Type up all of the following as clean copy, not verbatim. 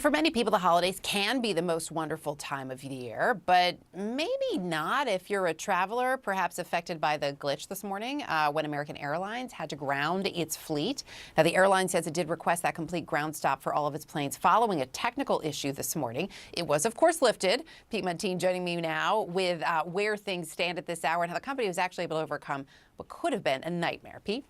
For many people, the holidays can be the most wonderful time of year, but maybe not if you're a traveler, perhaps affected by the glitch this morning when American Airlines had to ground its fleet. Now, the airline says it did request that complete ground stop for all of its planes following a technical issue this morning. It was, of course, lifted. Pete Muntine joining me now with where things stand at this hour and how the company was actually able to overcome what could have been a nightmare. Pete?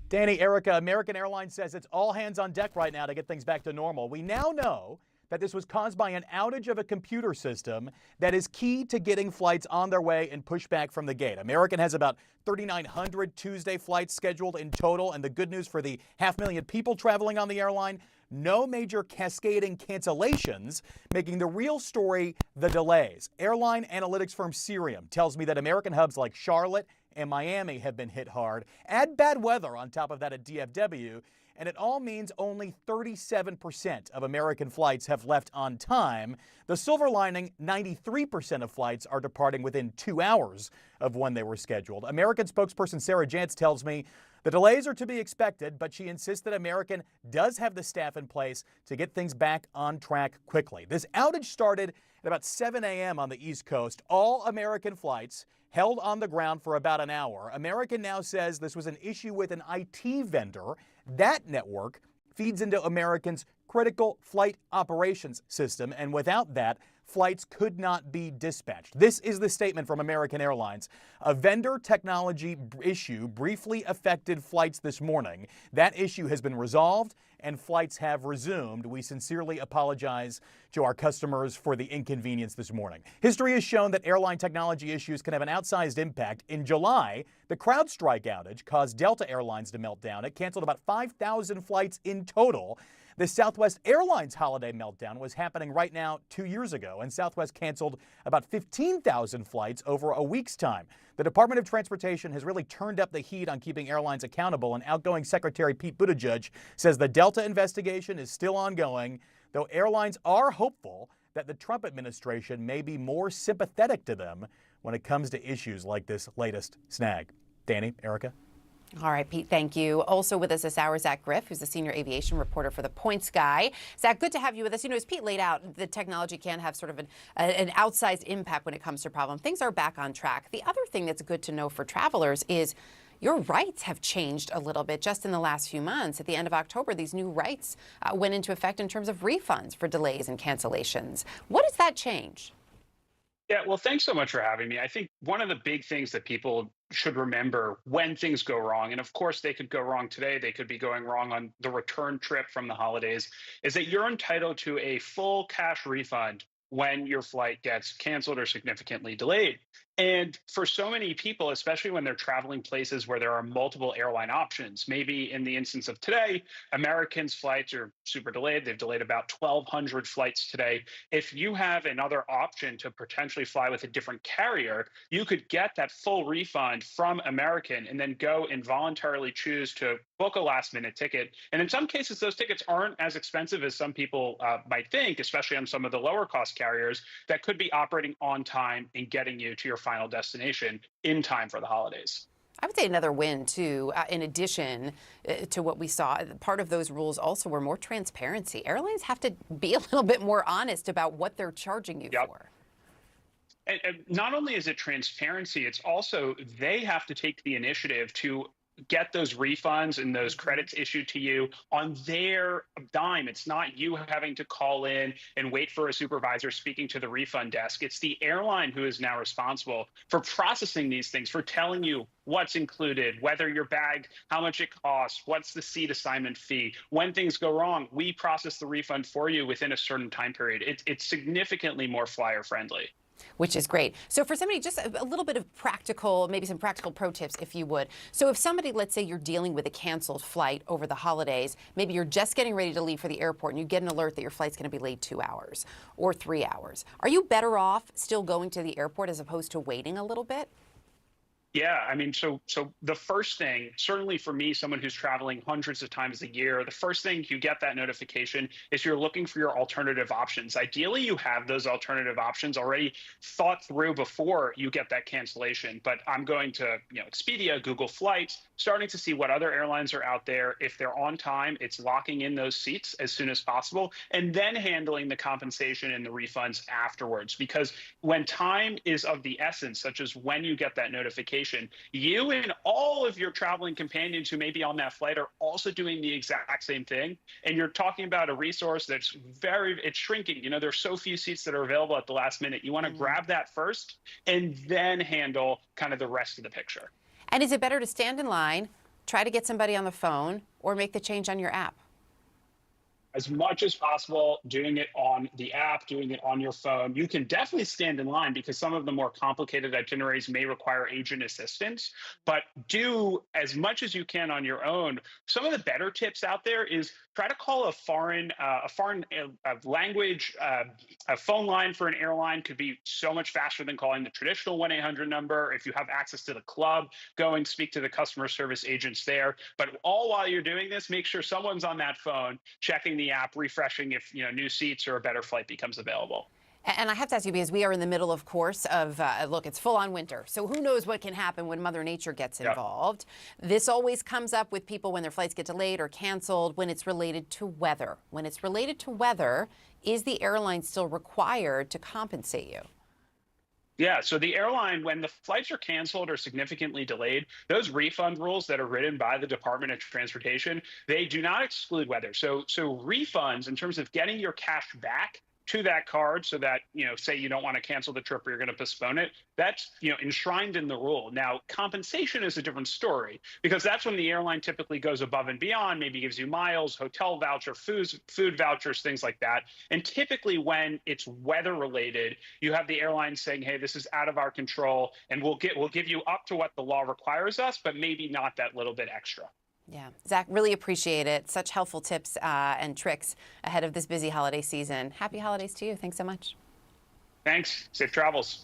Danny, Erica, American Airlines says it's all hands on deck right now to get things back to normal. We now know that this was caused by an outage of a computer system that is key to getting flights on their way and pushed back from the gate. American has about 3,900 Tuesday flights scheduled in total, and the good news for the 500,000 people traveling on the airline, no major cascading cancellations, making the real story the delays. Airline analytics firm Cirium tells me that American hubs like Charlotte and Miami have been hit hard. Add bad weather on top of that at DFW, and it all means only 37% of American flights have left on time. The silver lining, 93% of flights are departing within 2 hours of when they were scheduled. American spokesperson Sarah Jantz tells me the delays are to be expected, but she insists that American does have the staff in place to get things back on track quickly. This outage started at about 7 a.m. on the East Coast. All American flights held on the ground for about an hour. American now says this was an issue with an IT vendor. That network feeds into American's critical flight operations system, and without that, flights could not be dispatched. This is the statement from American Airlines. A vendor technology issue briefly affected flights this morning. That issue has been resolved and flights have resumed. We sincerely apologize to our customers for the inconvenience this morning. History has shown that airline technology issues can have an outsized impact. In July, the CrowdStrike outage caused Delta Airlines to melt down. It canceled about 5,000 flights in total. The Southwest Airlines holiday meltdown was happening right now 2 years ago, and Southwest canceled about 15,000 flights over a week's time. The Department of Transportation has really turned up the heat on keeping airlines accountable, and outgoing Secretary Pete Buttigieg says the Delta investigation is still ongoing, though airlines are hopeful that the Trump administration may be more sympathetic to them when it comes to issues like this latest snag. Danny, Erica? All right, Pete, thank you. Also with us this hour, Zach Griff, who's the senior aviation reporter for The Points Guy. Zach, good to have you with us. As Pete laid out, the technology can have sort of an outsized impact when it comes to problems. Things are back on track. The other thing that's good to know for travelers is your rights have changed a little bit just in the last few months. At the end of October, these new rights went into effect in terms of refunds for delays and cancellations. What does that change? Yeah, well, thanks so much for having me. I think one of the big things that people should remember when things go wrong, and of course they could go wrong today, they could be going wrong on the return trip from the holidays, is that you're entitled to a full cash refund when your flight gets canceled or significantly delayed. And for so many people, especially when they're traveling places where there are multiple airline options, maybe in the instance of today, American's flights are super delayed. They've delayed about 1,200 flights today. If you have another option to potentially fly with a different carrier, you could get that full refund from American and then go and voluntarily choose to book a last minute ticket. And in some cases, those tickets aren't as expensive as some people might think, especially on some of the lower cost carriers that could be operating on time and getting you to your final destination in time for the holidays. I would say another win, too, in addition to what we saw. Part of those rules also were more transparency. Airlines have to be a little bit more honest about what they're charging you for. And not only is it transparency, it's also they have to take the initiative to get those refunds and those credits issued to you on their dime. It's not you having to call in and wait for a supervisor speaking to the refund desk. It's the airline who is now responsible for processing these things, for telling you what's included, whether your bag, how much it costs, what's the seat assignment fee. When things go wrong, we process the refund for you within a certain time period. It's significantly more flyer friendly. Which is great. So for somebody, just a little bit of practical, maybe some practical pro tips, if you would. So if somebody, let's say you're dealing with a canceled flight over the holidays, maybe you're just getting ready to leave for the airport and you get an alert that your flight's going to be late 2 hours or 3 hours. Are you better off still going to the airport as opposed to waiting a little bit? Yeah, I mean, so the first thing, certainly for me, someone who's traveling hundreds of times a year, the first thing you get that notification is you're looking for your alternative options. Ideally, you have those alternative options already thought through before you get that cancellation. But I'm going to, Expedia, Google Flights, starting to see what other airlines are out there. If they're on time, it's locking in those seats as soon as possible, and then handling the compensation and the refunds afterwards. Because when time is of the essence, such as when you get that notification, you and all of your traveling companions who may be on that flight are also doing the exact same thing. And you're talking about a resource that's it's shrinking. There's so few seats that are available at the last minute. You want to grab that first and then handle kind of the rest of the picture. And is it better to stand in line, try to get somebody on the phone, or make the change on your app? As much as possible, doing it on the app, doing it on your phone. You can definitely stand in line because some of the more complicated itineraries may require agent assistance, but do as much as you can on your own. Some of the better tips out there is try to call a foreign language. A phone line for an airline could be so much faster than calling the traditional 1-800 number. If you have access to the club, go and speak to the customer service agents there. But all while you're doing this, make sure someone's on that phone checking the app, refreshing if new seats or a better flight becomes available. And I have to ask you, because we are in the middle, of course, of, look, it's full on winter. So who knows what can happen when Mother Nature gets involved. This always comes up with people when their flights get delayed or canceled when it's related to weather. When it's related to weather, is the airline still required to compensate you? Yeah, so the airline, when the flights are canceled or significantly delayed, those refund rules that are written by the Department of Transportation, they do not exclude weather. So refunds, in terms of getting your cash back to that card, so that, say you don't want to cancel the trip or you're going to postpone it, that's, enshrined in the rule. Now, compensation is a different story, because that's when the airline typically goes above and beyond, maybe gives you miles, hotel voucher, food vouchers, things like that. And typically when it's weather related, you have the airline saying, hey, this is out of our control, and we'll give you up to what the law requires us, but maybe not that little bit extra. Yeah. Zach, really appreciate it. Such helpful tips and tricks ahead of this busy holiday season. Happy holidays to you. Thanks so much. Thanks. Safe travels.